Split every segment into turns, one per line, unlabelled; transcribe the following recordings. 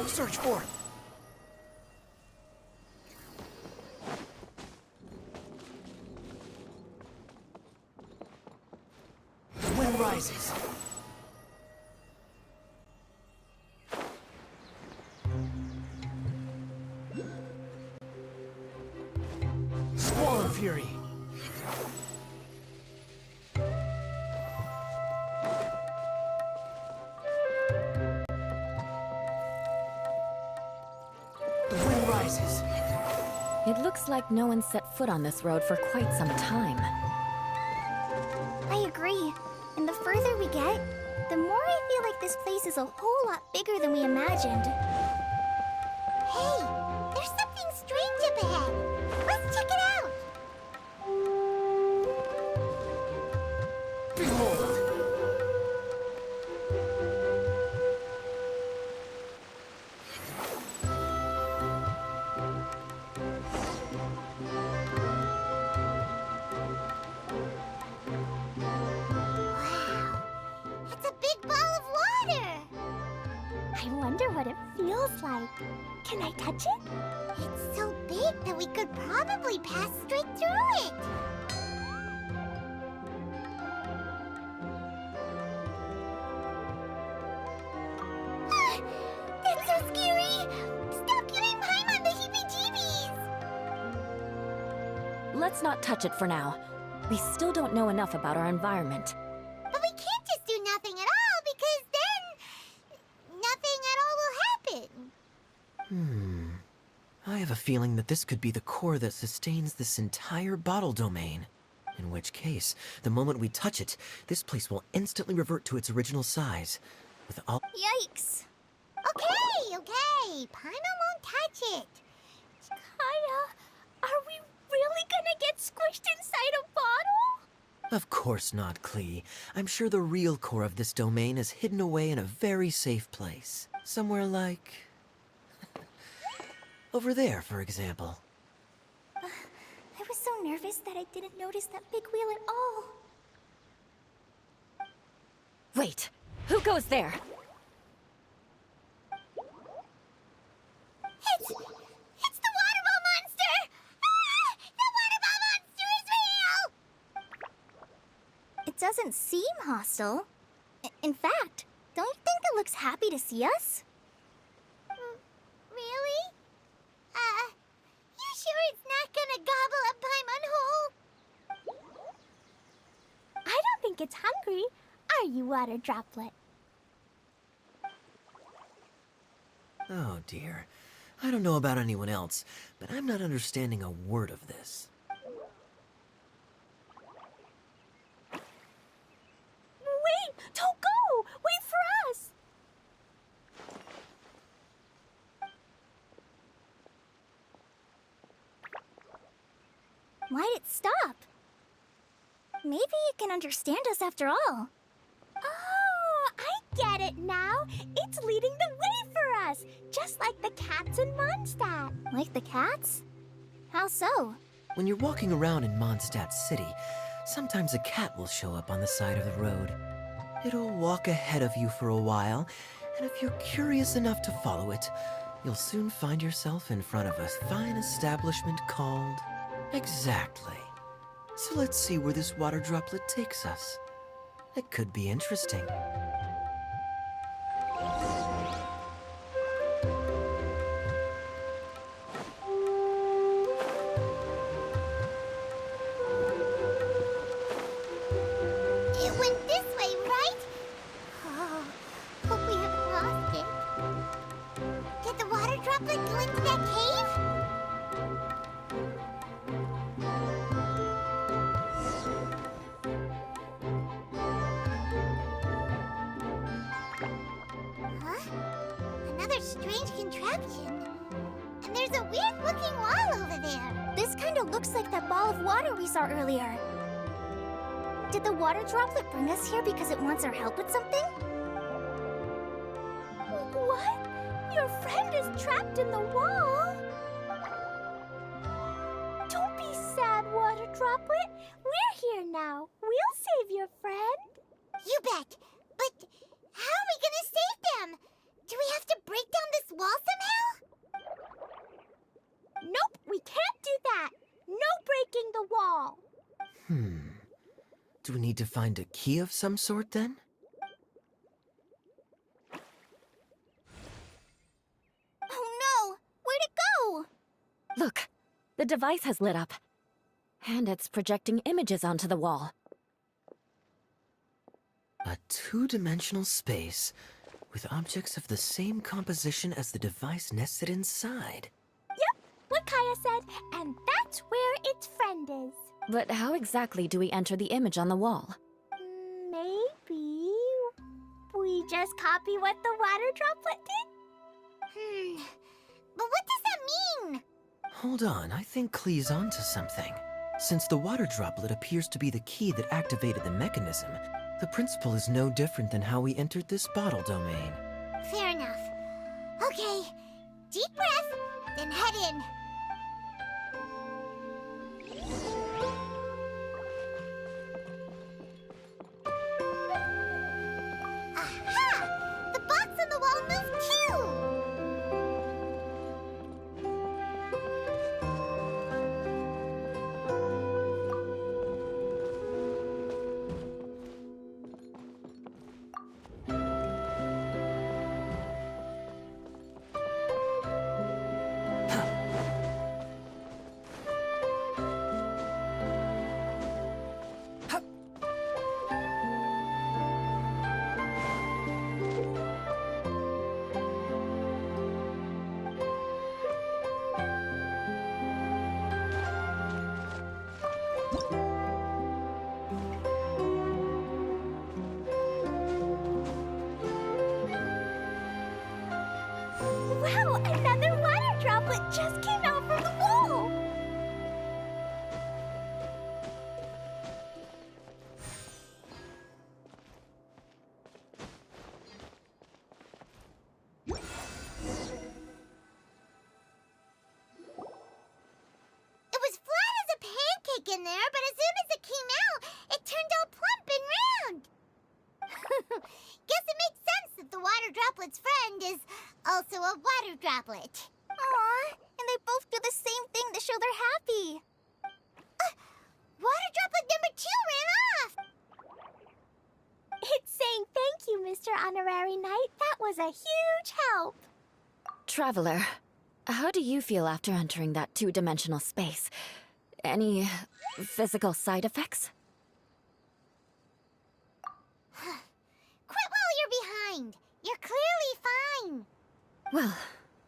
Search for it. The wind rises. Squall and fury. The wind rises.
It looks like no one set foot on this road for quite some time.
I agree. And the further we get, the more I feel like this place is a whole lot bigger than we imagined. Hey, there's something strange up ahead. Let's check it out.
Behold!
Wow, it's a big ball of water. I wonder what it feels like. Can I touch it? It's so big that we could probably pass straight through it. That's so scary! Stop giving Paimon the heebie-jeebies!
Let's not touch it for now. We still don't know enough about our environment.
But we can't just do nothing at all, because then nothing at all will happen.
I have a feeling that this could be the core that sustains this entire bottle domain. In which case, the moment we touch it, this place will instantly revert to its original size. With all—
Yikes. Okay. Paimon won't touch it. Kaya, are we really gonna get squished inside a bottle?
Of course not, Klee. I'm sure the real core of this domain is hidden away in a very safe place. Somewhere like— over there, for example.
I was so nervous that I didn't notice that big wheel at all.
Wait, who goes there?
It's the water ball monster! Ah! The water ball monster is real! It doesn't seem hostile. In fact, don't you think it looks happy to see us? Really? You sure it's not gonna gobble up Paimon whole? I don't think it's hungry. Are you, water droplet?
Oh dear. I don't know about anyone else, but I'm not understanding a word of this.
Wait! Don't go! Wait for us! Why'd it stop? Maybe it can understand us after all. Oh, I get it now. It's leading the way for us, just like the cats in Mondstadt. Like the cats? How so?
When you're walking around in Mondstadt City, sometimes a cat will show up on the side of the road. It'll walk ahead of you for a while, and if you're curious enough to follow it, you'll soon find yourself in front of a fine establishment called— Exactly. So let's see where this water droplet takes us. It could be interesting.
It went this way, right? Oh, hope we haven't lost it. Did the water droplet go into that cave? Huh? Another strange contraption. And there's a weird-looking wall over there. This kind of looks like that ball of water we saw earlier. Did the water droplet bring us here because it wants our help with something? What? Your friend is trapped in the wall? Don't be sad, water droplet. We're here now. We'll save your friend. You bet. But how are we gonna save them? Do we have to break down this wall somehow? Nope, we can't do that. No breaking the wall.
Do we need to find a key of some sort then?
Oh no! Where'd it go?
Look, the device has lit up. And it's projecting images onto the wall.
A two-dimensional space with objects of the same composition as the device nested inside.
Yep, what Kaya said, and that's where its friend is.
But how exactly do we enter the image on the wall?
Maybe we just copy what the water droplet did? But what does that mean?
Hold on, I think Klee's onto something. Since the water droplet appears to be the key that activated the mechanism, the principle is no different than how we entered this bottle domain.
Fair enough. Okay, deep breath, then head in. Aha! The box on the wall moved too! Wow, another water droplet just came out from the wall! It was flat as a pancake in there, but as soon as it came out, it turned all plump and round. Guess it makes sense that the water droplet's friend is also a water droplet. Aw, and they both do the same thing to show they're happy. Water droplet number 2 ran off! It's saying thank you, Mr. Honorary Knight. That was a huge help.
Traveler, how do you feel after entering that two-dimensional space? Any physical side effects?
Quit while you're behind. You're clearly fine.
Well,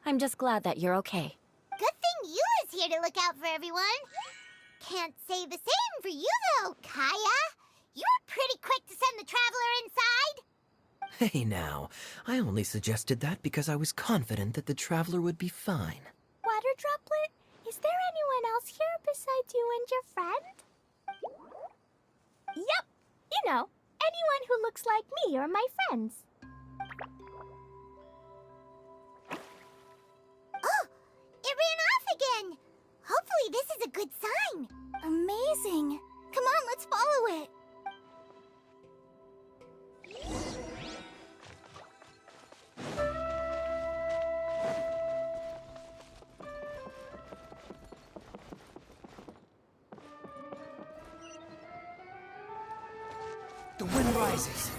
I'm just glad that you're okay.
Good thing Eula's here to look out for everyone. Can't say the same for you, though, Kaya. You were pretty quick to send the traveler inside.
Hey now, I only suggested that because I was confident that the traveler would be fine.
Water droplet, is there anyone else here besides you and your friend? Yep, you know, anyone who looks like me or my friends. Oh, it ran off again. Hopefully this is a good sign. Amazing. Come on, let's follow it.
The wind rises.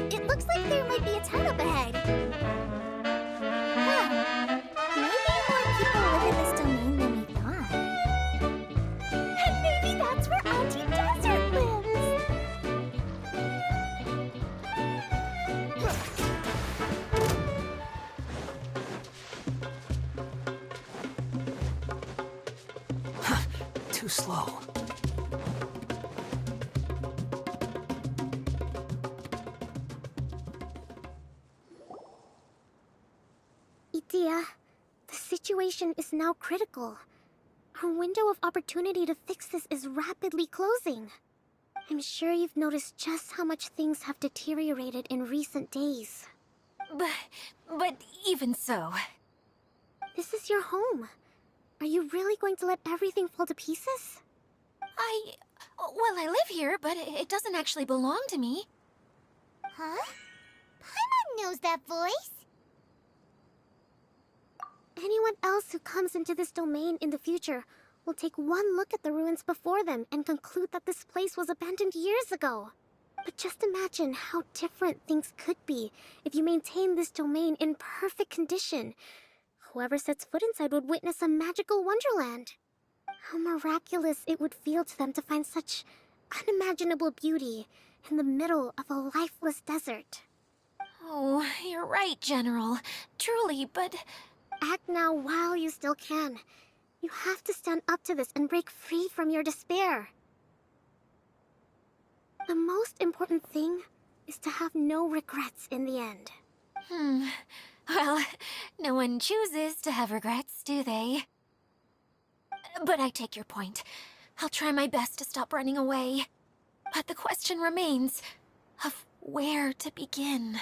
It looks like there might be a town up ahead. Huh. Maybe more people live in this domain than we thought. And maybe that's where Auntie Desert lives.
Too slow.
Itia, the situation is now critical. Our window of opportunity to fix this is rapidly closing. I'm sure you've noticed just how much things have deteriorated in recent days.
But even so...
This is your home. Are you really going to let everything fall to pieces?
Well, I live here, but it doesn't actually belong to me.
Huh? Paimon knows that voice. Anyone else who comes into this domain in the future will take one look at the ruins before them and conclude that this place was abandoned years ago. But just imagine how different things could be if you maintain this domain in perfect condition. Whoever sets foot inside would witness a magical wonderland. How miraculous it would feel to them to find such unimaginable beauty in the middle of a lifeless desert.
Oh, you're right, General. Truly, but...
Act now while you still can. You have to stand up to this and break free from your despair. The most important thing is to have no regrets in the end.
Well, no one chooses to have regrets, do they? But I take your point. I'll try my best to stop running away. But the question remains of where to begin.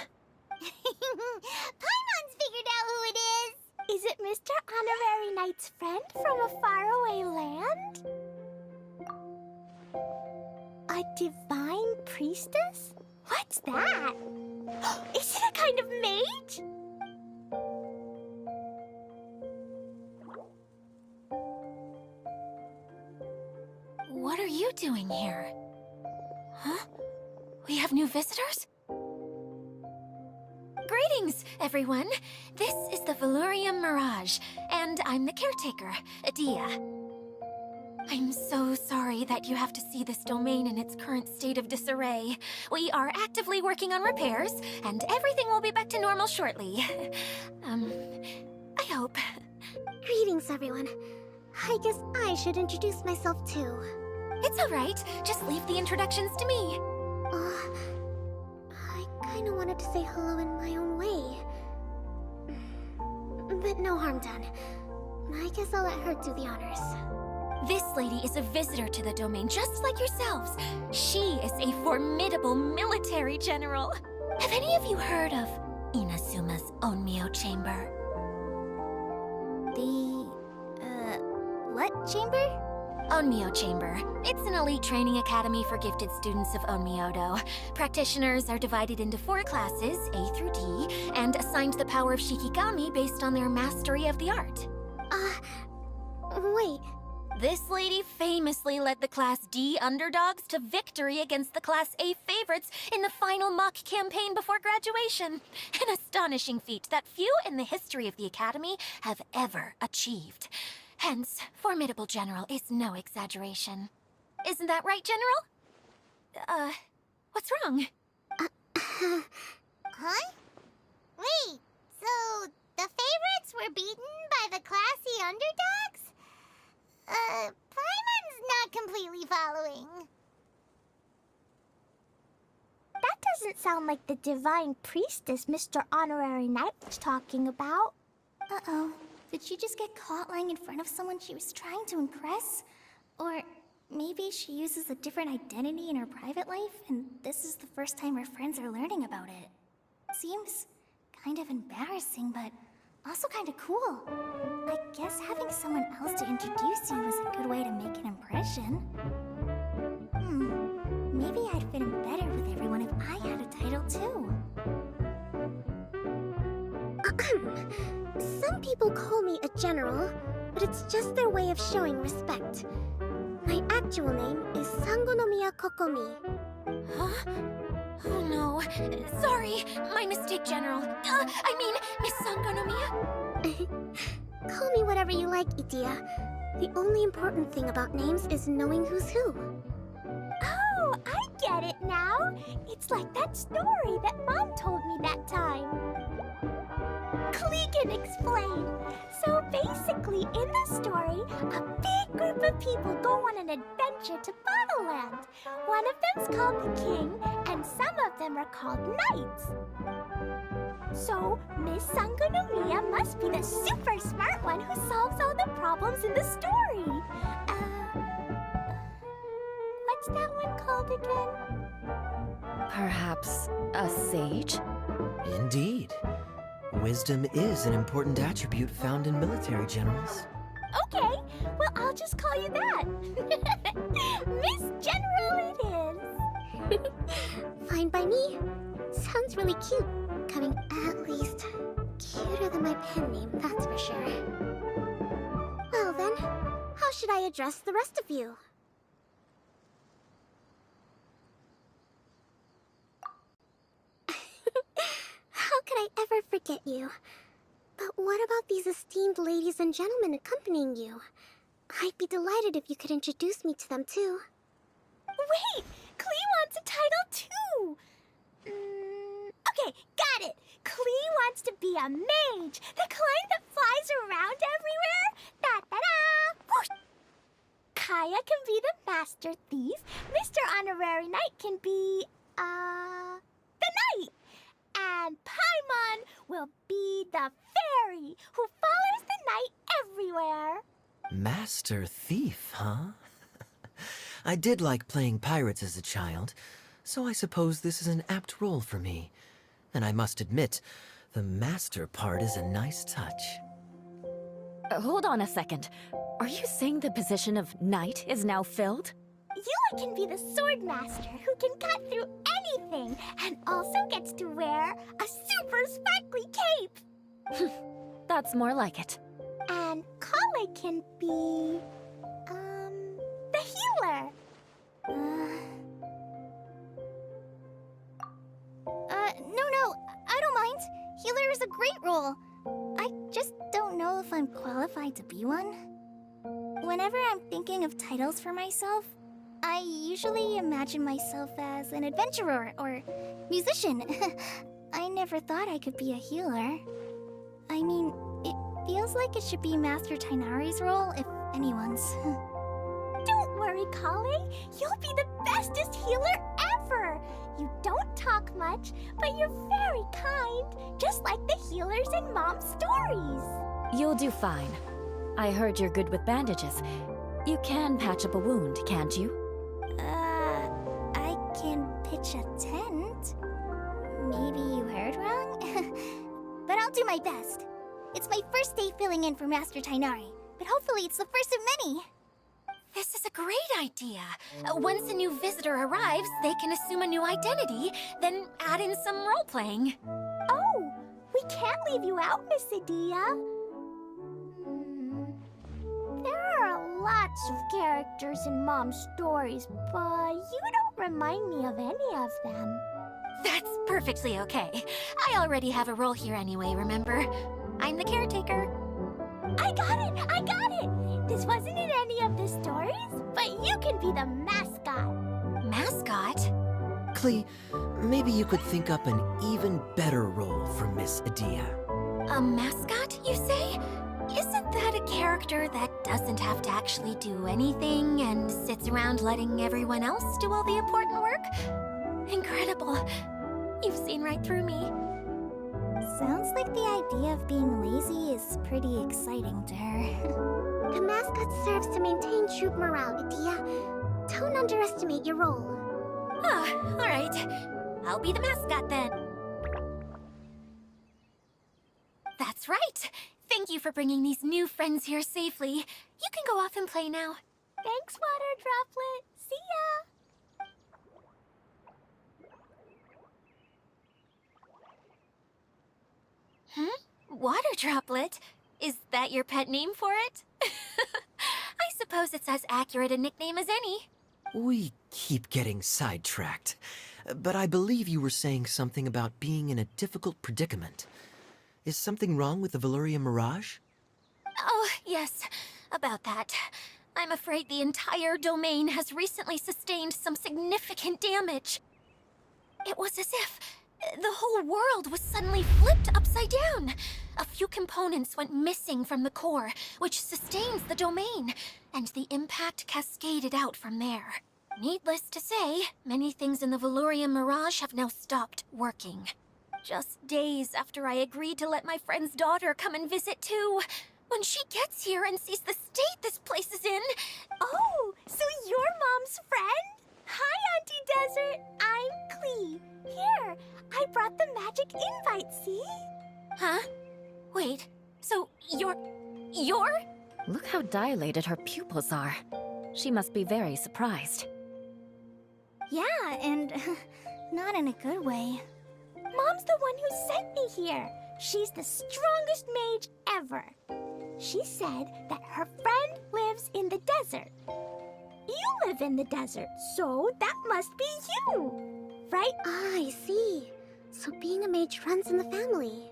Paimon's figured out who it is! Is it Mr. Honorary Knight's friend from a faraway land? A divine priestess? What's that? Is it a kind of mage?
What are you doing here? Huh? We have new visitors? Greetings, everyone. This is the Valurium Mirage, and I'm the caretaker, Adia. I'm so sorry that you have to see this domain in its current state of disarray. We are actively working on repairs, and everything will be back to normal shortly. I hope.
Greetings, everyone. I guess I should introduce myself too.
It's all right. Just leave the introductions to me.
I kinda wanted to say hello in my own way. But no harm done. I guess I'll let her do the honors.
This lady is a visitor to the domain, just like yourselves. She is a formidable military general. Have any of you heard of Inazuma's Onmyo Chamber?
What chamber?
Onmyo Chamber. It's an elite training academy for gifted students of Onmyodo. Practitioners are divided into 4 classes, A through D, and assigned the power of Shikigami based on their mastery of the art.
Wait.
This lady famously led the Class D underdogs to victory against the Class A favorites in the final mock campaign before graduation. An astonishing feat that few in the history of the Academy have ever achieved. Hence, formidable general is no exaggeration. Isn't that right, General? What's wrong?
Huh? Wait, so the favorites were beaten by the classy underdogs? Paimon's not completely following. That doesn't sound like the divine priestess Mr. Honorary Knight was talking about. Uh-oh. Did she just get caught lying in front of someone she was trying to impress? Or maybe she uses a different identity in her private life, and this is the first time her friends are learning about it. Seems kind of embarrassing, but also kind of cool. I guess having someone else to introduce you is a good way to make an impression. Maybe I'd fit in better with everyone if I had a title too. Some people call me a general, but it's just their way of showing respect. My actual name is Sangonomiya Kokomi.
Huh? Oh no. Sorry. My mistake, General. I mean, Miss Sangonomiya.
Call me whatever you like, Itia. The only important thing about names is knowing who's who. Oh, I get it now. It's like that story that Mom told me that time. Clegan explained. So basically, in the story, a big group of people go on an adventure to Bottleland. One of them's called the King, and some of them are called Knights. So, Miss Sangonomiya must be the super smart one who solves all the problems in the story. What's that one called again?
Perhaps a sage?
Indeed. Wisdom is an important attribute found in military generals.
Okay, well, I'll just call you that. Miss General it is. Fine by me. Sounds really cute. Coming at least cuter than my pen name, that's for sure. Well then, how should I address the rest of you? How could I ever forget you? But what about these esteemed ladies and gentlemen accompanying you? I'd be delighted if you could introduce me to them too. Wait! Klee wants a title too! Okay, got it! Klee wants to be a mage! The kind that flies around everywhere! Da-da-da! Whoosh! Kaya can be the master thief. Mr. Honorary Knight can be, the knight. And Paimon will be the fairy who follows the knight everywhere.
Master Thief, huh? I did like playing pirates as a child, so I suppose this is an apt role for me. And I must admit, the master part is a nice touch.
Hold on a second. Are you saying the position of knight is now filled?
Yula can be the sword master who can cut through anything and also gets to wear a super sparkly cape.
That's more like it.
And Kale can be, the healer. No, I don't mind. Healer is a great role. I just don't know if I'm qualified to be one. Whenever I'm thinking of titles for myself, I usually imagine myself as an adventurer or musician. I never thought I could be a healer. I mean, it feels like it should be Master Tainari's role, if anyone's. Don't worry, Kale. You'll be the bestest healer ever! You don't talk much, but you're very kind, just like the healers in Mom's stories.
You'll do fine. I heard you're good with bandages. You can patch up a wound, can't you?
I can pitch a tent. Maybe you heard wrong? But I'll do my best. It's my first day filling in for Master Tainari, but hopefully it's the first of many.
This is a great idea. Once a new visitor arrives, they can assume a new identity, then add in some role-playing.
Oh, we can't leave you out, Miss Adia. There are lots of characters in Mom's stories, but you don't remind me of any of them.
That's perfectly okay. I already have a role here anyway, remember? I'm the caretaker.
I got it! I got it! This wasn't in any of the stories, but you can be the mascot.
Mascot?
Klee, maybe you could think up an even better role for Miss Adia.
A mascot, you say? Isn't that a character that doesn't have to actually do anything and sits around letting everyone else do all the important work? Incredible. You've seen right through me.
Sounds like the idea of being lazy is pretty exciting to her. The mascot serves to maintain troop morale, Adia. Don't underestimate your role.
Ah, all right. I'll be the mascot then. That's right. Thank you for bringing these new friends here safely. You can go off and play now.
Thanks, Water Droplet. See ya!
Water Droplet? Is that your pet name for it? I suppose it's as accurate a nickname as any.
We keep getting sidetracked, but I believe you were saying something about being in a difficult predicament. Is something wrong with the Veluria Mirage?
Oh, yes, about that. I'm afraid the entire domain has recently sustained some significant damage. It was as if the whole world was suddenly flipped upside down. A few components went missing from the core, which sustains the domain, and the impact cascaded out from there. Needless to say, many things in the Veluria Mirage have now stopped working. Just days after I agreed to let my friend's daughter come and visit too. When she gets here and sees the state this place is in...
Oh, so you're Mom's friend? Hi, Auntie right, see?
Huh? Wait, so you're...
Look how dilated her pupils are. She must be very surprised.
Yeah, and not in a good way. Mom's the one who sent me here. She's the strongest mage ever. She said that her friend lives in the desert. You live in the desert, so that must be you, right? Ah, I see. So being a mage runs in the family.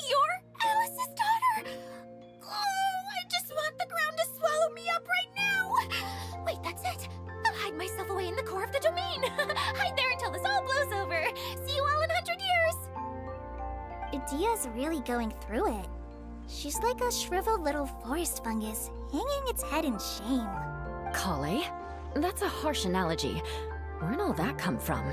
You're Alice's daughter! Oh, I just want the ground to swallow me up right now! Wait, that's it! I'll hide myself away in the core of the domain! Hide there until this all blows over! See you all in 100 years!
Idia's really going through it. She's like a shriveled little forest fungus, hanging its head in shame.
Kale? That's a harsh analogy. Where'd all that come from?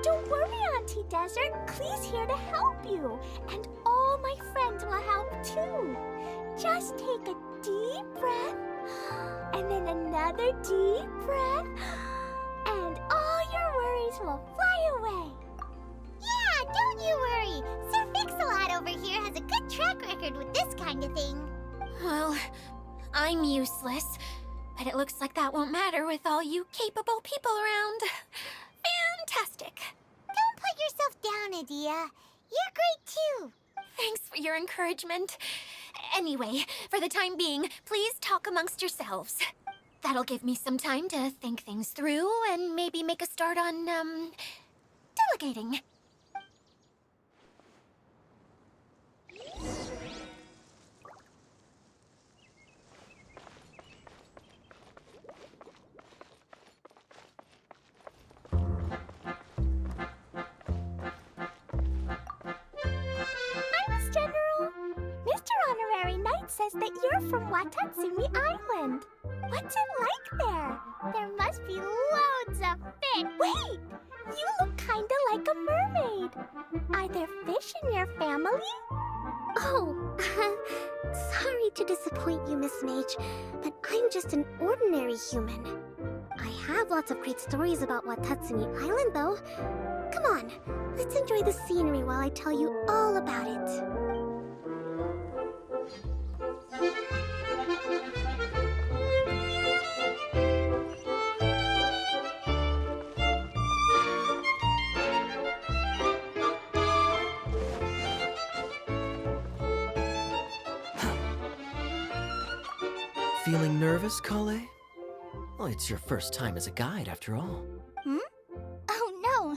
Don't worry, Auntie Desert. Klee's here to help you. And all my friends will help too. Just take a deep breath, and then another deep breath, and all your worries will fly away. Yeah, don't you worry. Sir Fix-a-Lot over here has a good track record with this kind of thing.
Well, I'm useless, but it looks like that won't matter with all you capable people around. Fantastic.
Don't put yourself down, Idia. You're great too.
Thanks for your encouragement. Anyway, for the time being, please talk amongst yourselves. That'll give me some time to think things through and maybe make a start on, delegating.
Says that you're from Watatsumi Island. What's it like there? There must be loads of fish. Wait! You look kinda like a mermaid. Are there fish in your family? Oh, sorry to disappoint you, Miss Mage, but I'm just an ordinary human. I have lots of great stories about Watatsumi Island, though. Come on, let's enjoy the scenery while I tell you all about it.
Feeling nervous, Kale? Well, it's your first time as a guide, after all.
Hmm? Oh, no,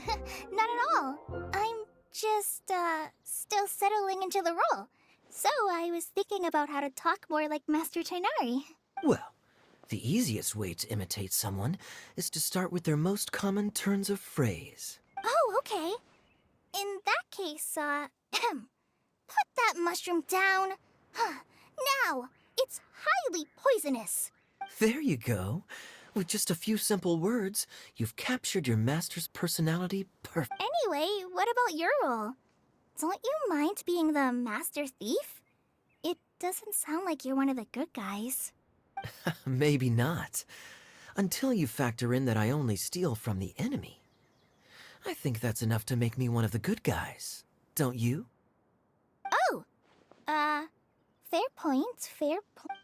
not at all. I'm just, still settling into the role. So I was thinking about how to talk more like Master Tighnari.
Well, the easiest way to imitate someone is to start with their most common turns of phrase.
Oh, okay. In that case, put that mushroom down. Now, it's highly poisonous.
There you go. With just a few simple words, you've captured your master's personality perfect.
Anyway, what about your role? Don't you mind being the master thief? It doesn't sound like you're one of the good guys.
Maybe not. Until you factor in that I only steal from the enemy. I think that's enough to make me one of the good guys. Don't you?
Oh! Fair point, fair point.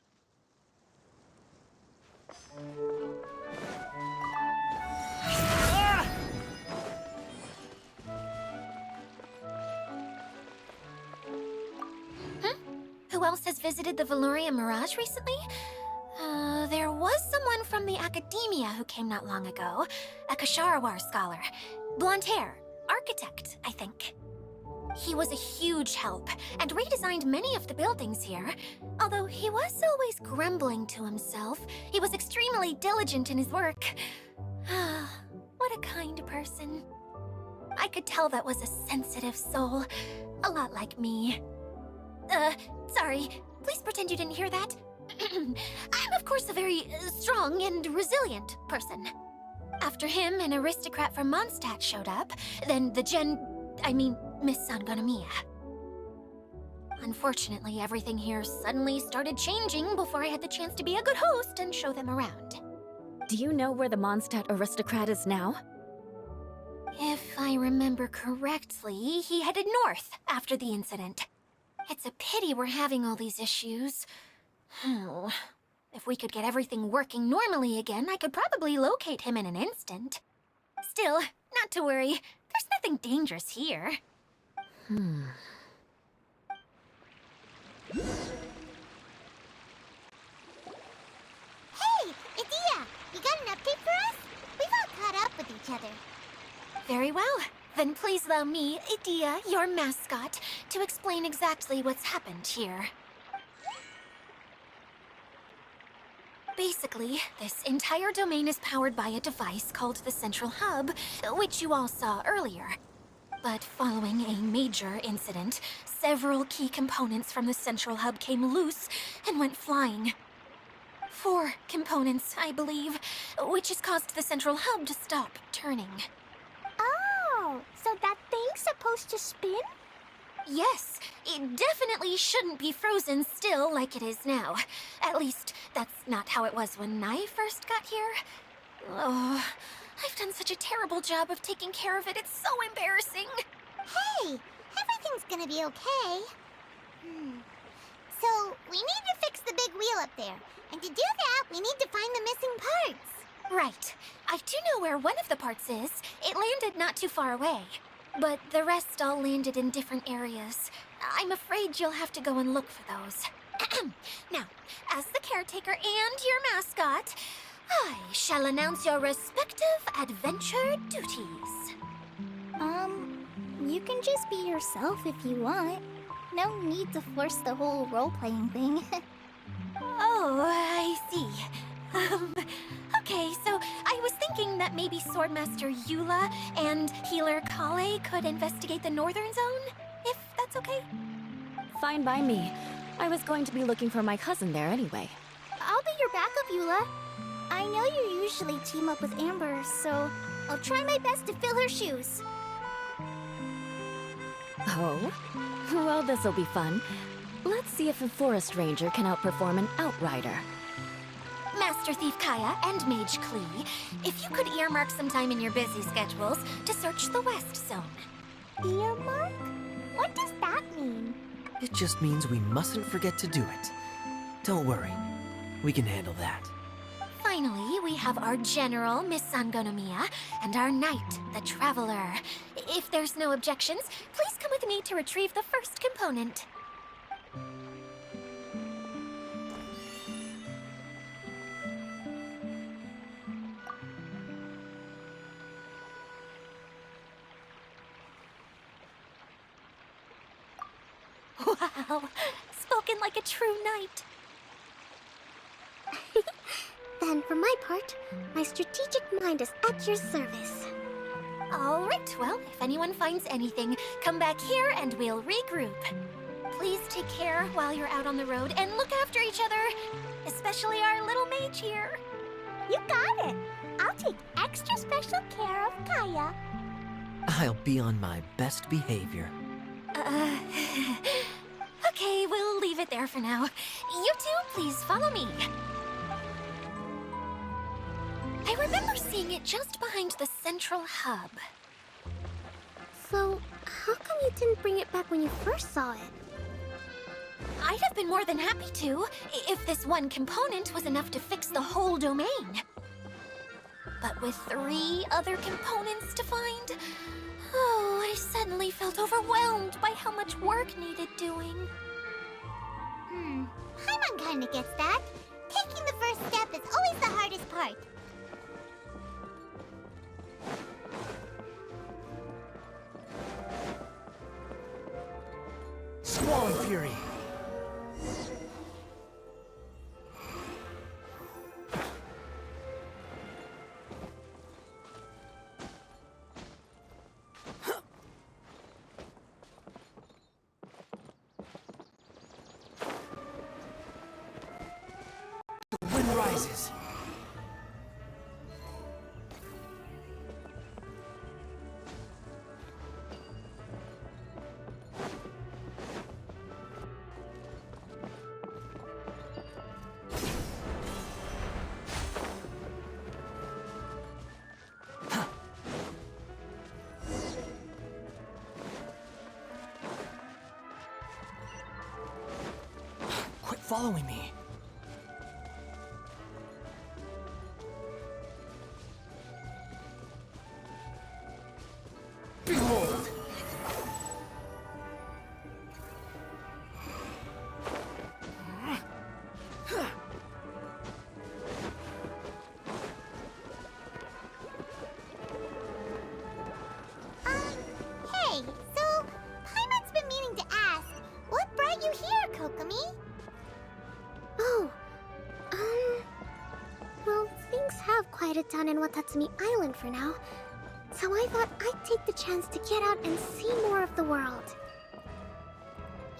Who else has visited the Veloria Mirage recently? There was someone from the academia who came not long ago. A Kasharawar scholar. Blonde hair. Architect, I think. He was a huge help, and redesigned many of the buildings here. Although he was always grumbling to himself, he was extremely diligent in his work. What a kind person. I could tell that was a sensitive soul. A lot like me. Sorry. Please pretend you didn't hear that. I'm, of course, a very strong and resilient person. After him, an aristocrat from Mondstadt showed up, then Miss Sangonomiya. Unfortunately, everything here suddenly started changing before I had the chance to be a good host and show them around.
Do you know where the Mondstadt aristocrat is now?
If I remember correctly, he headed north after the incident. It's a pity we're having all these issues. Oh, if we could get everything working normally again, I could probably locate him in an instant. Still, not to worry. There's nothing dangerous here.
Hey, Idea! You got an update for us? We've all caught up with each other.
Very well. Then please allow me, Idea, your mascot, to explain exactly what's happened here. Basically, this entire domain is powered by a device called the Central Hub, which you all saw earlier. But following a major incident, several key components from the Central Hub came loose and went flying. 4 components, I believe, which has caused the Central Hub to stop turning.
Oh, so that thing's supposed to spin?
Yes, it definitely shouldn't be frozen still like it is now. At least, that's not how it was when I first got here. Oh, I've done such a terrible job of taking care of it, it's so embarrassing.
Hey, everything's gonna be okay. So, we need to fix the big wheel up there. And to do that, we need to find the missing parts.
Right. I do know where one of the parts is. It landed not too far away. But the rest all landed in different areas. I'm afraid you'll have to go and look for those. Now, as the caretaker and your mascot, I shall announce your respective adventure duties.
You can just be yourself if you want. No need to force the whole role-playing thing.
Oh, I see. Okay, so I was thinking that maybe Swordmaster Eula and Healer Kale could investigate the northern zone, if that's okay?
Fine by me. I was going to be looking for my cousin there anyway.
I'll be your backup, Eula. I know you usually team up with Amber, so I'll try my best to fill her shoes.
Oh? Well, this'll be fun. Let's see if a forest ranger can outperform an outrider.
Master Thief Kaya and Mage Klee, if you could earmark some time in your busy schedules to search the west zone.
Earmark? What does that mean?
It just means we mustn't forget to do it. Don't worry, we can handle that.
Finally, we have our general, Miss Sangonomiya, and our knight, the Traveler. If there's no objections, please come with me to retrieve the first component. Wow, spoken like a true knight.
Then, for my part, my strategic mind is at your service.
All right, well, if anyone finds anything, come back here and we'll regroup. Please take care while you're out on the road and look after each other, especially our little mage here.
You got it. I'll take extra special care of Kaya.
I'll be on my best behavior.
Okay, we'll leave it there for now. You two, please follow me. I remember seeing it just behind the central hub.
So, how come you didn't bring it back when you first saw it?
I'd have been more than happy to, if this one component was enough to fix the whole domain. But with 3 other components to find, oh, I suddenly felt overwhelmed by how much work needed doing.
Paimon kinda gets that. Taking the first step is always the hardest part.
Squall Fury. The wind rises. following me. Behold!
Hey, so Paimon's been meaning to ask, what brought you here, Kokomi? Oh, well, things have quieted down in Watatsumi Island for now, so I thought I'd take the chance to get out and see more of the world.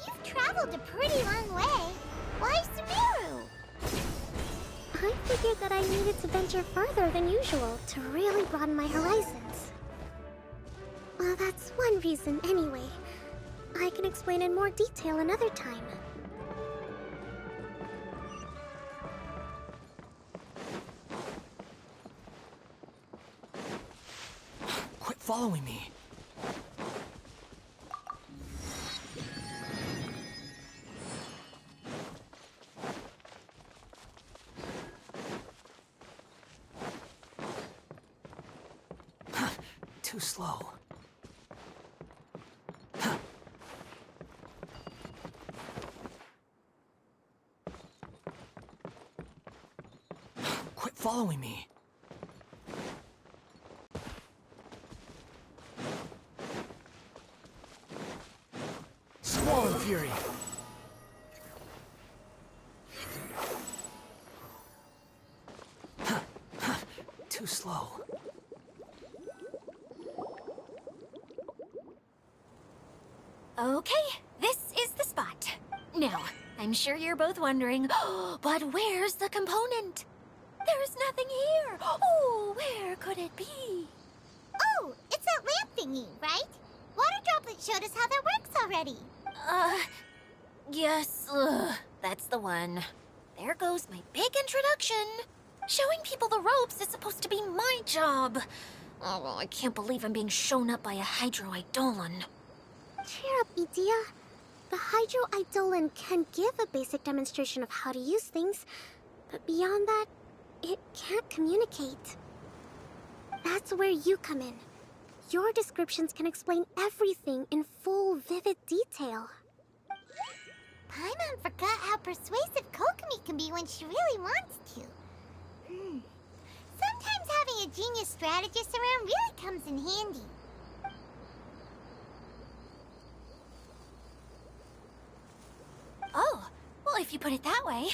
You've traveled a pretty long way. Why Sumeru? I figured that I needed to venture further than usual to really broaden my horizons. Well, that's one reason anyway. I can explain in more detail another time.
Quit following me. Too slow. Quit following me. Swollen Fury. Too slow.
Okay, this is the spot. Now, I'm sure you're both wondering, but where's the component? There's nothing here. Oh, where could it be?
Oh, it's that lamp thingy, right? Water Droplet showed us how that works already.
Yes, that's the one. There goes my big introduction. Showing people the ropes is supposed to be my job. Oh, I can't believe I'm being shown up by a Hydro-Eidolon.
Cheer up, Edea. The Hydro-Eidolon can give a basic demonstration of how to use things, but beyond that, it can't communicate. That's where you come in. Your descriptions can explain everything in full, vivid detail. Paimon forgot how persuasive Kokomi can be when she really wants to. Sometimes having a genius strategist around really comes in handy.
Oh, well, if you put it that way.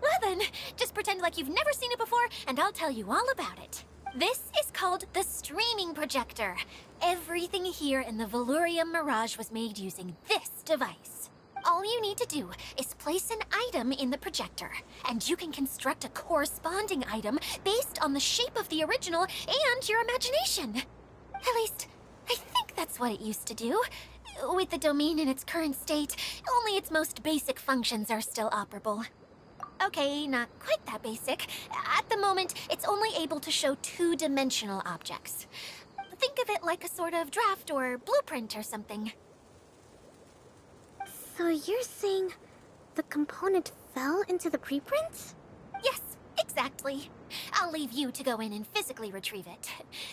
Well then, just pretend like you've never seen it before, and I'll tell you all about it. This is called the streaming projector. Everything here in the Velurium Mirage was made using this device. All you need to do is place an item in the projector, and you can construct a corresponding item based on the shape of the original and your imagination. At least, I think that's what it used to do. With the domain in its current state, only its most basic functions are still operable. Okay, not quite that basic. At the moment, it's only able to show two-dimensional objects. Think of it like a sort of draft or blueprint or something.
So you're saying the component fell into the preprints?
Yes, exactly. I'll leave you to go in and physically retrieve it.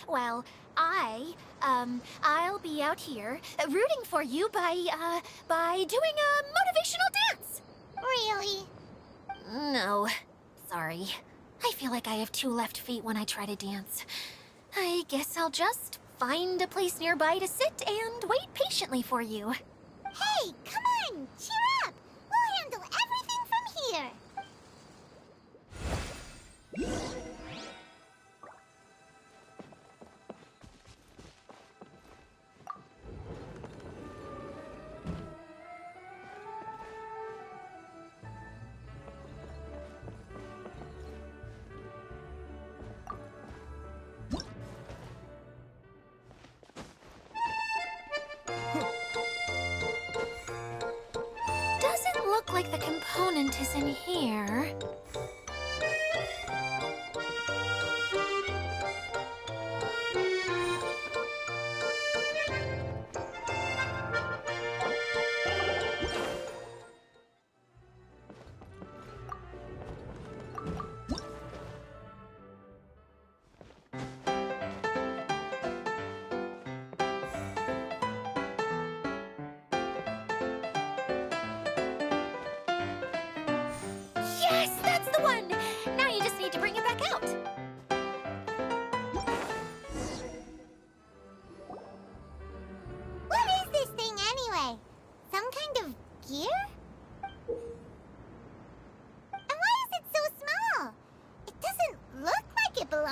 Well, I'll be out here rooting for you by doing a motivational dance.
Really?
No, sorry. I feel like I have two left feet when I try to dance. I guess I'll just find a place nearby to sit and wait patiently for you.
Hey, come on! Cheer up! We'll handle everything from here!
Doesn't look like the component is in here.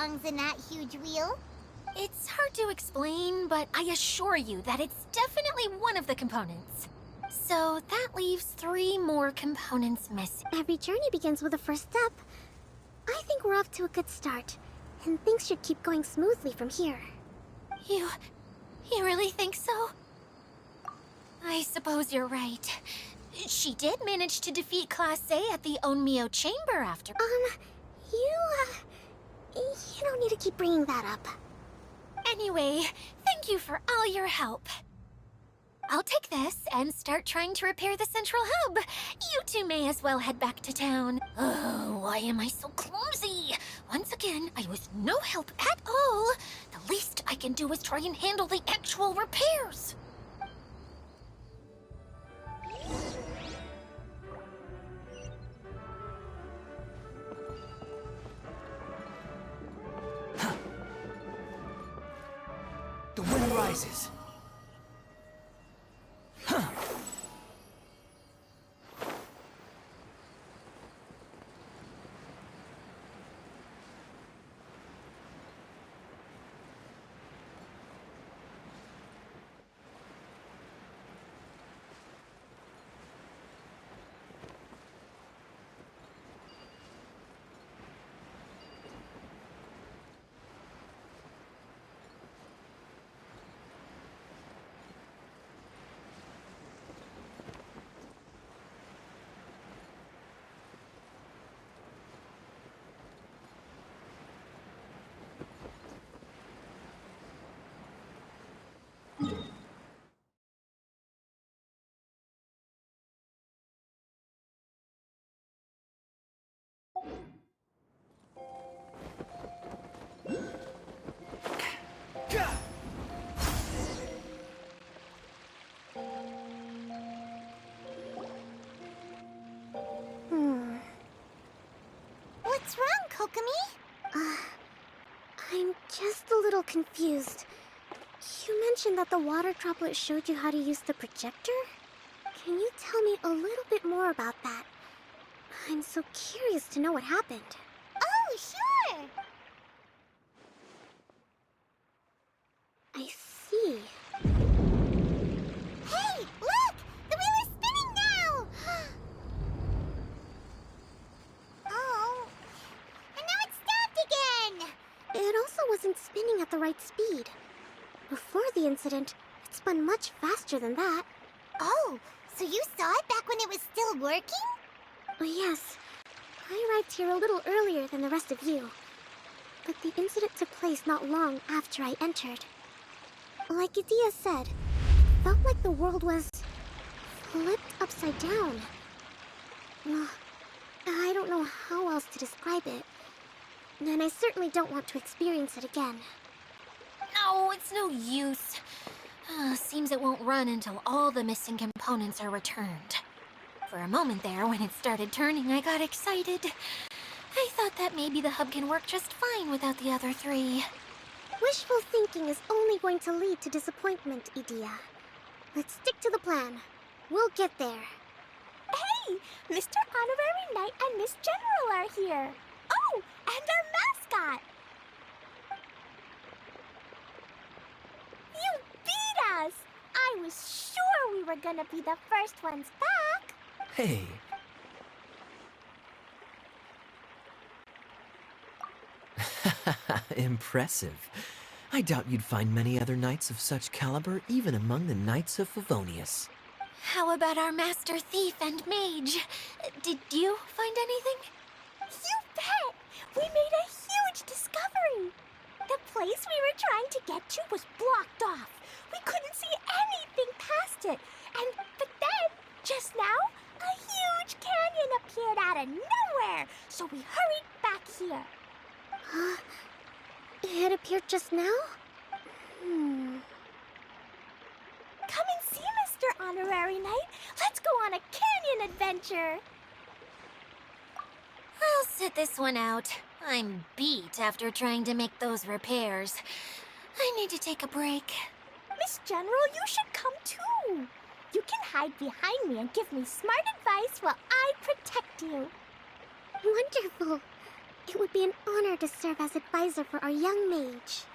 belongs in that huge wheel?
It's hard to explain, but I assure you that it's definitely one of the components. So that leaves 3 more components missing.
Every journey begins with a first step. I think we're off to a good start, and things should keep going smoothly from here.
You really think so? I suppose you're right. She did manage to defeat Class A at the Onmyo Chamber after.
You don't need to keep bringing that up.
Anyway, thank you for all your help. I'll take this and start trying to repair the central hub. You two may as well head back to town. Oh, why am I so clumsy? Once again, I was no help at all. The least I can do is try and handle the actual repairs.
The wind rises.
What's wrong, Kokomi? I'm just a little confused. You mentioned that the water droplet showed you how to use the projector? Can you tell me a little bit more about that? I'm so curious to know what happened. Oh, sure! I see. Hey, look! The wheel is spinning now! Oh, and now it's stopped again! It also wasn't spinning at the right speed. Before the incident, it spun much faster than that. Oh, so you saw it back when it was still working? Yes. I arrived here a little earlier than the rest of you. But the incident took place not long after I entered. Like Idia said, it felt like the world was flipped upside down. I don't know how else to describe it. And I certainly don't want to experience it again.
No, it's no use. Seems it won't run until all the missing components are returned. For a moment there, when it started turning, I got excited. I thought that maybe the hub can work just fine without the other 3.
Wishful thinking is only going to lead to disappointment, Idia. Let's stick to the plan. We'll get there. Hey! Mr. Honorary Knight and Miss General are here. Oh, and our mascot! You beat us! I was sure we were gonna be the first ones back.
Hey. Impressive. I doubt you'd find many other knights of such caliber even among the Knights of Favonius.
How about our master thief and mage? Did you find anything?
You bet! We made a huge discovery! The place we were trying to get to was blocked off. We couldn't see anything past it. But then, just now, a huge canyon appeared out of nowhere. So we hurried back here. It appeared just now? Come and see, Mr. Honorary Knight. Let's go on a canyon adventure.
I'll sit this one out. I'm beat after trying to make those repairs. I need to take a break.
Miss General, you should come too. You can hide behind me and give me smart advice while I protect you. Wonderful. It would be an honor to serve as advisor for our young mage.